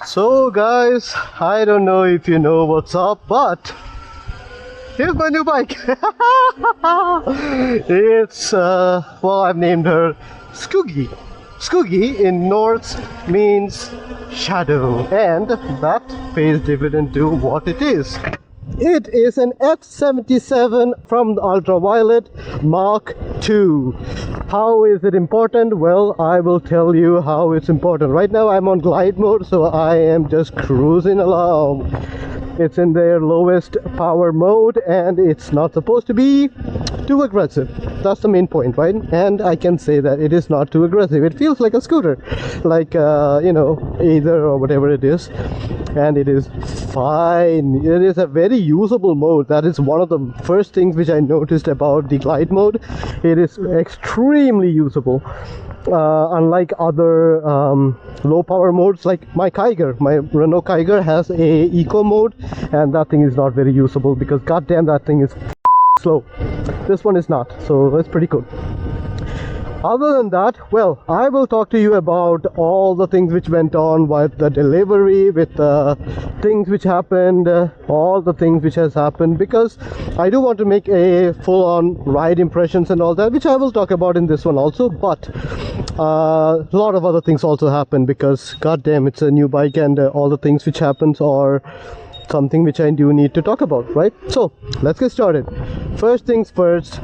So guys, I don't know if you know what's up, but here's my new bike. It's well, I've named her Skoogie. Skoogie in Norse means shadow, and that pays dividend to what it is. It is an F77 from Ultraviolette Mach 2. How is it important? Well, I will tell you how it's important. Right now I'm on glide mode, so I am just cruising along. It's in their lowest power mode and it's not supposed to be too aggressive. That's the main point, right? And I can say that it is not too aggressive. It feels like a scooter, like you know, either or whatever it is, and it is fine. It is a very usable mode. That is one of the first things which I noticed about the glide mode. It is extremely usable. Unlike other low power modes, like my Renault Kiger has a eco mode, and that thing is not very usable because goddamn that thing is slow. This one is not, so that's pretty good. Other than that, well, I will talk to you about all the things which went on with the delivery, with the things which happened, all the things which has happened, because I do want to make a full-on ride impressions and all that, which I will talk about in this one also. But a lot of other things also happened because goddamn, it's a new bike, and all the things which happens are something which I do need to talk about, right? So let's get started. First things first,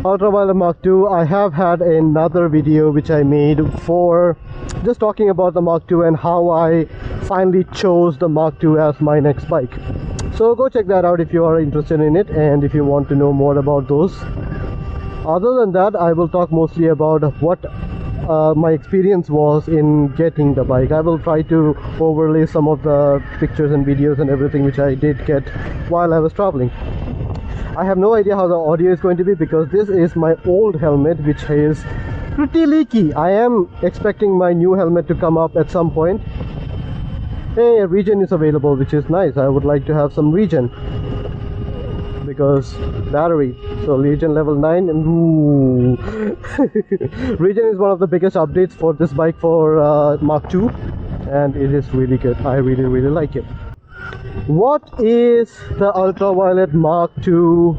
Ultraviolette Mach 2. I have had another video which I made for just talking about the Mach 2 and how I finally chose the Mach 2 as my next bike. So go check that out if you are interested in it and if you want to know more about those. Other than that, I will talk mostly about what my experience was in getting the bike. I will try to overlay some of the pictures and videos and everything which I did get while I was traveling. I have no idea how the audio is going to be because this is my old helmet, which is pretty leaky. I am expecting my new helmet to come up at some point. Hey, a regen is available, which is nice. I would like to have some regen because battery. So regen level 9, and ooh. Regen is one of the biggest updates for this bike for Mach 2, and it is really good. I really like it. What is the Ultraviolette Mach 2?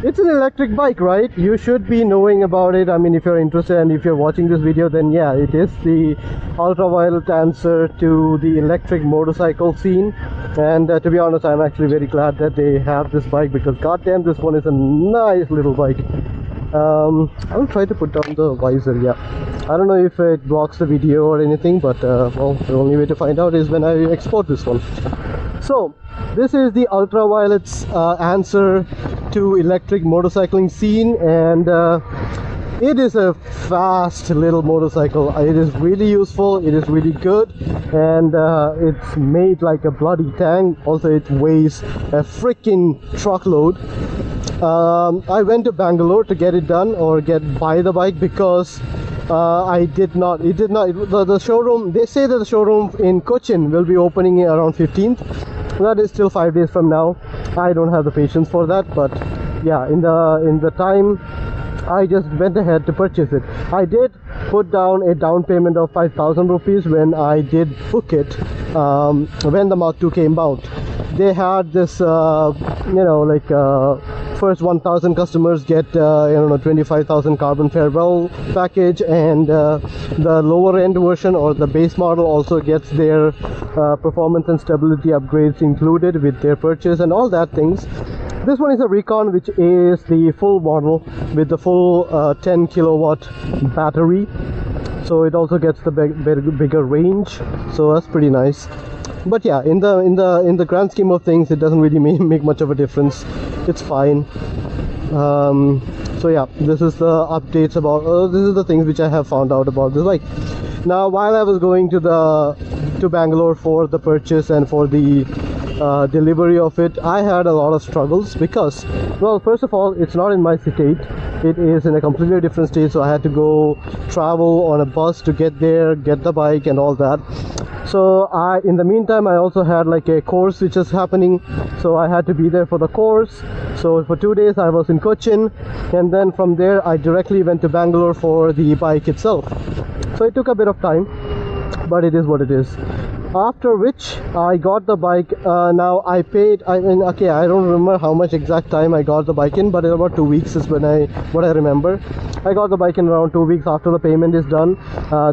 It's an electric bike, right? You should be knowing about it. I mean, if you're interested and if you're watching this video, then yeah, it is the Ultraviolette answer to the electric motorcycle scene. And to be honest, I'm actually very glad that they have this bike because goddamn, this one is a nice little bike. I'll try to put down the visor. Yeah, I don't know if it blocks the video or anything, but well, the only way to find out is when I export this one. So this is the Ultraviolette's answer to electric motorcycling scene, and it is a fast little motorcycle. It is really useful, it is really good, and it's made like a bloody tank. Also, it weighs a freaking truckload. I went to Bangalore to get it done or buy the bike because the showroom, they say that the showroom in Cochin will be opening around 15th. That is still 5 days from now. I don't have the patience for that, but yeah, in the time I just went ahead to purchase it. I did put down a down payment of 5,000 rupees when I did book it, when the Mach 2 came out. They had this, you know, like first 1,000 customers get, I don't know, 25,000 carbon farewell package, and the lower end version or the base model also gets their performance and stability upgrades included with their purchase and all that things. This one is a Recon, which is the full model with the full 10 kilowatt battery, so it also gets the bigger range, so that's pretty nice. But yeah, in the grand scheme of things, it doesn't really make much of a difference. It's fine. So yeah, this is the updates about this is the things which I have found out about this bike. Now, while I was going to Bangalore for the purchase and for the delivery of it, I had a lot of struggles because, well, first of all, it's not in my state. It is in a completely different state, so I had to go travel on a bus to get there, get the bike and all that. So in the meantime, I also had like a course which is happening, so I had to be there for the course. So for 2 days I was in Cochin, and then from there I directly went to Bangalore for the bike itself. So it took a bit of time, but it is what it is. After which I got the bike. Now I paid, I mean, okay, I don't remember how much exact time I got the bike in, but in about 2 weeks is when what I remember. I got the bike in around 2 weeks after the payment is done.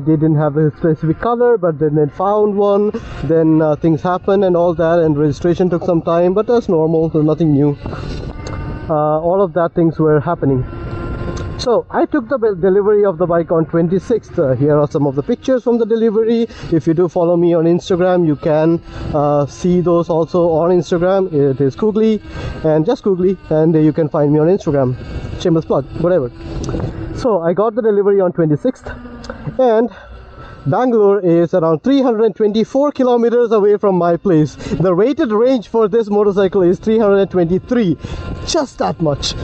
They didn't have a specific color, but then they found one. Then things happened and all that, and registration took some time, but that's normal. There's nothing new. All of that things were happening. So I took the delivery of the bike on 26th. Here are some of the pictures from the delivery. If you do follow me on Instagram, you can see those also on Instagram. It is Koogly, and just Koogly, and you can find me on Instagram. Shameless plug, whatever. So I got the delivery on 26th, and Bangalore is around 324 kilometers away from my place. The rated range for this motorcycle is 323, just that much.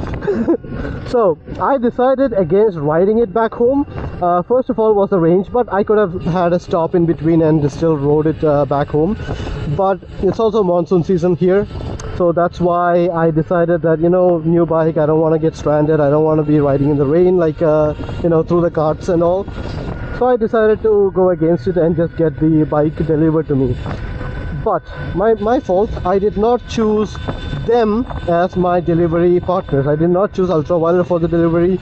So I decided against riding it back home. First of all was the range, but I could have had a stop in between and still rode it back home. But it's also monsoon season here, so that's why I decided that, you know, new bike, I don't want to get stranded. I don't want to be riding in the rain, like you know, through the carts and all. So I decided to go against it and just get the bike delivered to me. But my fault, I did not choose them as my delivery partners. I did not choose Ultraviolette for the delivery.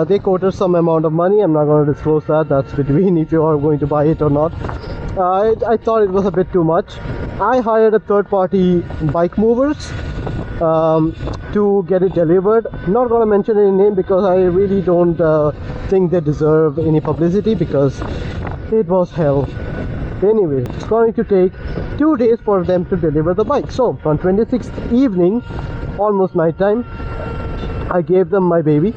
They quoted some amount of money. I'm not going to disclose that. That's between if you are going to buy it or not. I thought it was a bit too much. I hired a third-party bike movers to get it delivered. Not going to mention any name because I really don't think they deserve any publicity, because it was hell. Anyway, it's going to take 2 days for them to deliver the bike. So on 26th evening, almost night time, I gave them my baby,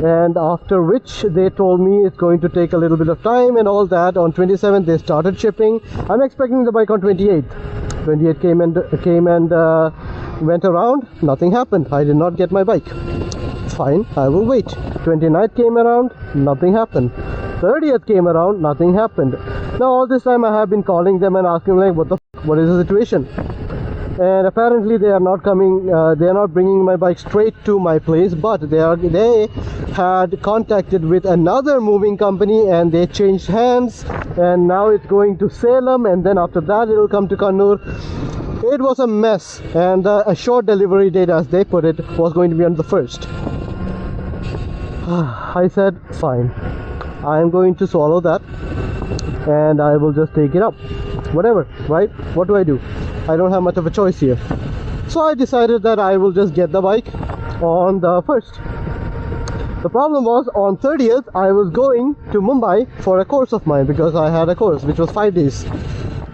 and after which they told me it's going to take a little bit of time and all that. On 27th they started shipping. I'm expecting the bike on 28th. 28th came and went around. Nothing happened. I did not get my bike. Fine, I will wait. 29th came around. Nothing happened. 30th came around. Nothing happened. Now all this time I have been calling them and asking like, what is the situation? And apparently they are not coming, they are not bringing my bike straight to my place, but they had contacted with another moving company and they changed hands, and now it's going to Salem, and then after that it will come to Kannur. It was a mess, and a short delivery date, as they put it, was going to be on the 1st. I said fine, I am going to swallow that and I will just take it up, whatever, right? What do? I don't have much of a choice here. So I decided that I will just get the bike on the 1st. The problem was on 30th I was going to Mumbai for a course of mine, because I had a course which was 5 days.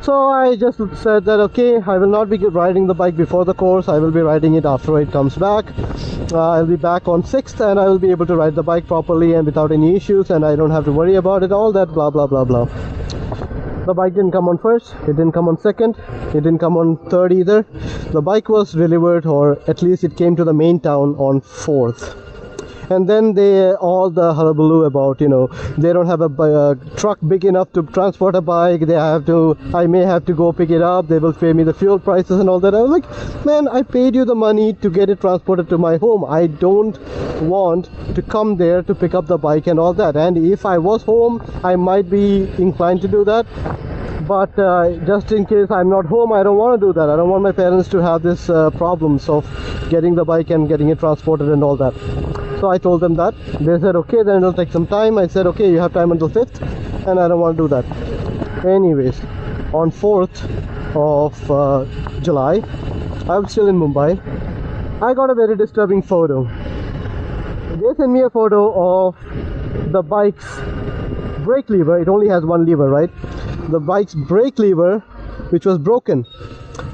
So I just said that okay, I will not be riding the bike before the course. I will be riding it after it comes back. I'll be back on 6th and I will be able to ride the bike properly and without any issues, and I don't have to worry about it, all that blah blah blah blah. The bike didn't come on 1st, it didn't come on 2nd, it didn't come on 3rd either. The bike was delivered, or at least it came to the main town on 4th. And then all the hullabaloo about, you know, they don't have a truck big enough to transport a bike. I may have to go pick it up. They will pay me the fuel prices and all that. I was like, man, I paid you the money to get it transported to my home. I don't want to come there to pick up the bike and all that. And if I was home, I might be inclined to do that. But just in case I'm not home, I don't want to do that. I don't want my parents to have this problems of getting the bike and getting it transported and all that. So I told them that. They said okay, then it'll take some time. I said okay, you have time until 5th, and I don't want to do that. Anyways, on 4th of July, I'm still in Mumbai. I got a very disturbing photo. They sent me a photo of the bike's brake lever. It only has one lever, right? The bike's brake lever, which was broken,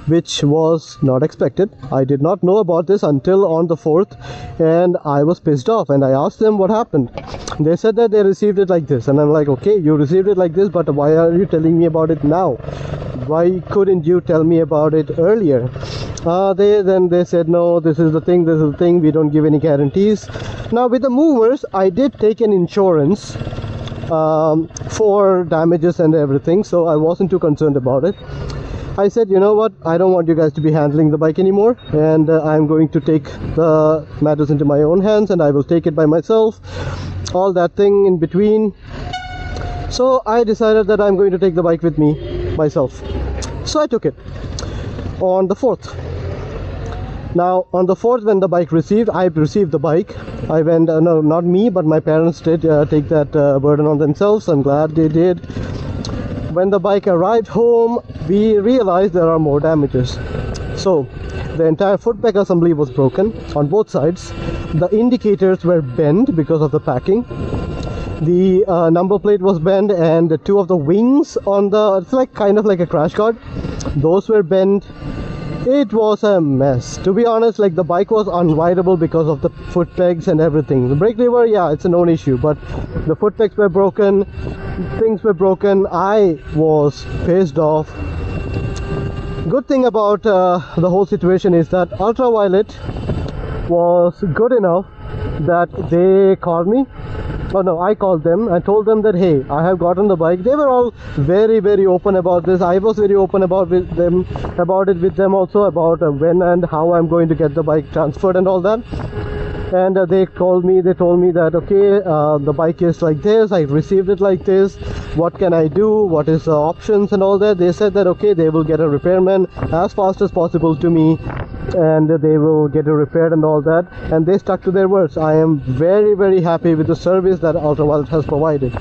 which was not expected. I did not know about this until on the 4th, and I was pissed off, and I asked them what happened. They said that they received it like this, and I'm like, okay, you received it like this, but why are you telling me about it now? Why couldn't you tell me about it earlier? They said, no, this is the thing, we don't give any guarantees. Now with the movers, I did take an insurance for damages and everything, so I wasn't too concerned about it. I said, you know what, I don't want you guys to be handling the bike anymore, and I'm going to take the matters into my own hands, and I will take it by myself, all that thing in between. So I decided that I'm going to take the bike with me. myself. So I took it on the 4th. Now on the 4th, when the bike I received the bike, I went, no, not me, but my parents did take that burden on themselves. I'm glad they did. When the bike arrived home, we realized there are more damages. So the entire foot peg assembly was broken on both sides. The indicators were bent because of the packing. The number plate was bent, and 2 of the wings on the, it's like kind of like a crash guard, those were bent. It was a mess, to be honest. Like, the bike was unrideable because of the foot pegs and everything. The brake lever, yeah, it's a known issue, but the foot pegs were broken, things were broken. I was pissed off. Good thing about the whole situation is that Ultraviolette was good enough that they called me. Oh no, I called them. I told them that, hey, I have gotten the bike. They were all very, very open about this. I was very open about it with them also, about when and how I'm going to get the bike transferred and all that. And they told me that, okay, the bike is like this, I received it like this, what can I do, what is the options and all that. They said that, okay, they will get a repairman as fast as possible to me, and they will get it repaired and all that, and they stuck to their words. I am very, very happy with the service that Ultraviolette has provided.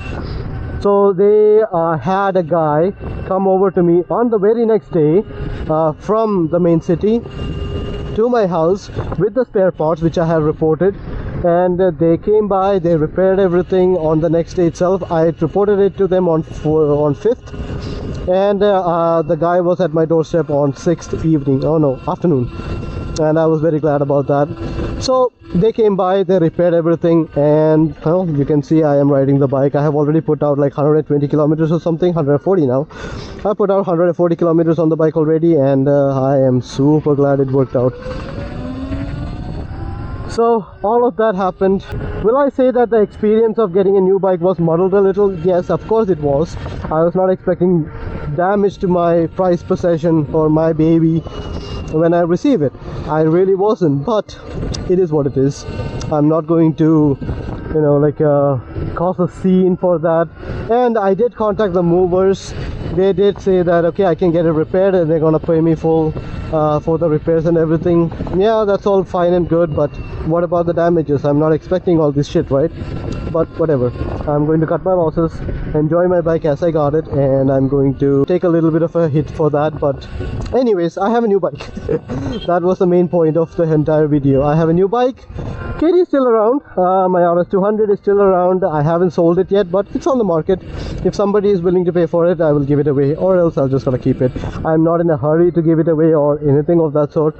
So they had a guy come over to me on the very next day from the main city to my house with the spare parts which I have reported, and they came by, they repaired everything on the next day itself. I reported it to them on 5th, and the guy was at my doorstep on 6th afternoon, and I was very glad about that. So they came by, they repaired everything, and well, you can see I am riding the bike. I have already put out like 120 kilometers or something, 140 now. I put out 140 kilometers on the bike already, and I am super glad it worked out. So all of that happened. Will I say that the experience of getting a new bike was muddled a little? Yes, of course it was. I was not expecting damage to my prized possession or my baby when I receive it. I really wasn't, but it is what it is. I'm not going to, cause a scene for that. And I did contact the movers. They did say that, okay, I can get it repaired, and they're gonna pay me full for the repairs and everything. Yeah, that's all fine and good, but what about the damages? I'm not expecting all this shit, right? But whatever, I'm going to cut my losses, enjoy my bike as I got it, and I'm going to take a little bit of a hit for that. But anyways, I have a new bike. That was the main point of the entire video. I have a new bike. Katie is still around. My RS200 is still around. I haven't sold it yet, but it's on the market. If somebody is willing to pay for it, I will give it away, or else I'll just gonna keep it. I'm not in a hurry to give it away or anything of that sort.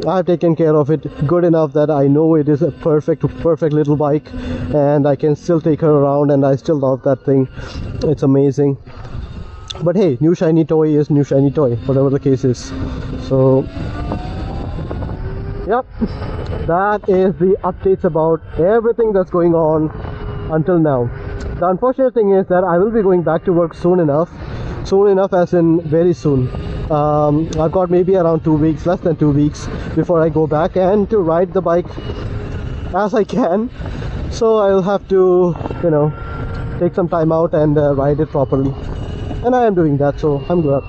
I've taken care of it good enough that I know it is a perfect little bike, and I can still take her around, and I still love that thing. It's amazing. But hey, new shiny toy is new shiny toy, whatever the case is. So yep, that is the updates about everything that's going on until now. The unfortunate thing is that I will be going back to work soon enough as in very soon. I've got maybe around 2 weeks, less than 2 weeks before I go back, and to ride the bike as I can. So I'll have to, take some time out and ride it properly, and I am doing that, so I'm glad.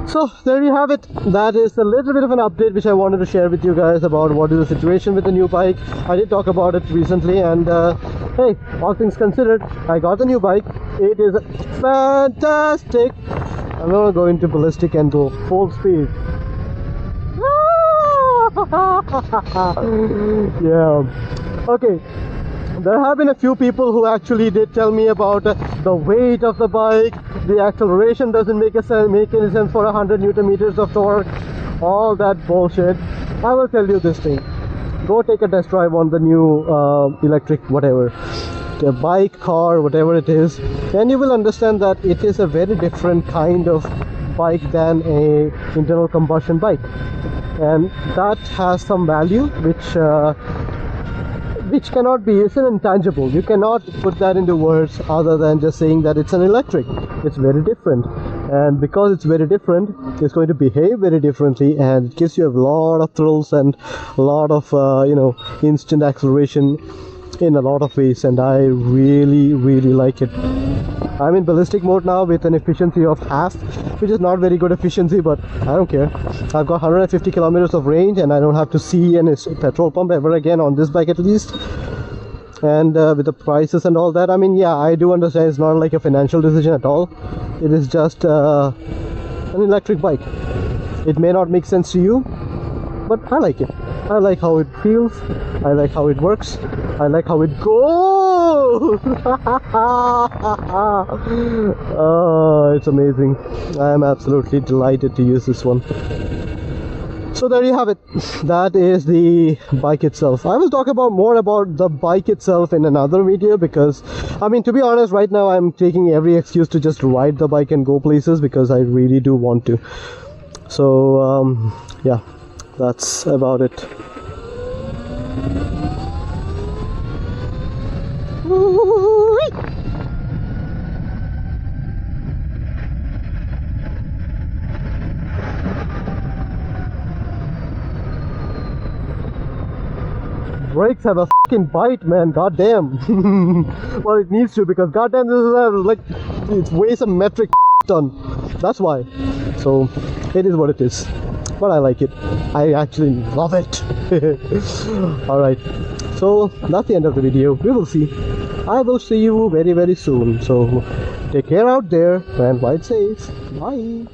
So there you have it. That is a little bit of an update which I wanted to share with you guys about what is the situation with the new bike. I did talk about it recently, and hey, all things considered, I got the new bike. It is fantastic. I'm gonna go into ballistic and go full speed. Yeah. Okay. There have been a few people who actually did tell me about the weight of the bike, the acceleration doesn't make any sense for 100 Newton meters of torque, all that bullshit. I will tell you this thing. Go take a test drive on the new electric whatever, the bike, car, whatever it is, and you will understand that it is a very different kind of bike than a internal combustion bike, and that has some value which cannot be, it's an intangible. You cannot put that into words other than just saying that it's an electric. It's very different, and because it's very different, it's going to behave very differently, and it gives you a lot of thrills and a lot of instant acceleration. in a lot of ways, and I really like it. I'm in ballistic mode now with an efficiency of half, which is not very good efficiency, but I don't care. I've got 150 kilometers of range, and I don't have to see any petrol pump ever again on this bike at least. And with the prices and all that, I mean, yeah, I do understand it's not like a financial decision at all. It is just an electric bike. It may not make sense to you, but I like it. I like how it feels, I like how it works, I like how it goes. Oh, it's amazing. I am absolutely delighted to use this one. So there you have it. That is the bike itself. I will talk about more about the bike itself in another video, because I mean, to be honest, right now I'm taking every excuse to just ride the bike and go places, because I really do want to. So yeah, that's about it. Brakes have a fucking bite, man. Goddamn. Well, it needs to, because goddamn, this is like, it weighs a metric ton. That's why. So it is what it is. But I like it. I actually love it. Alright. So that's the end of the video. We will see. I will see you very soon. So take care out there and ride safe. Bye.